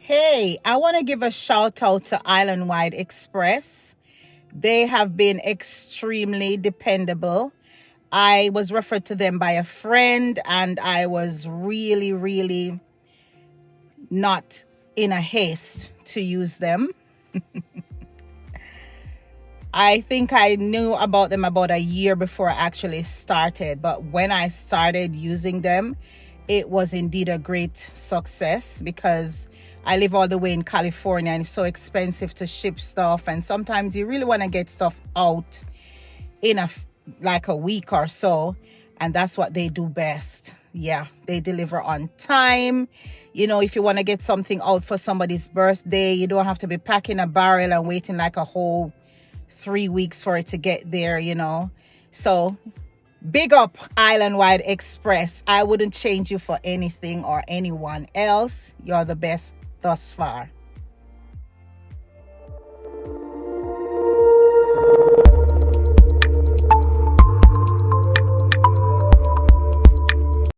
Hey, I want to give a shout out to Island Wide Express. They have been extremely dependable. I was referred to them by a friend, and I was really not in a haste to use them. I think I knew about them about a year before I actually started, but when I started using them, it was indeed a great success because I live all the way in California and it's so expensive to ship stuff, and sometimes you really want to get stuff out in like a week or so, and that's what they do best. Yeah, they deliver on time. If you want to get something out for somebody's birthday, you don't have to be packing a barrel and waiting like a whole 3 weeks for it to get there. So big up Island Wide Express. I wouldn't change you for anything or anyone else. You're the best thus far.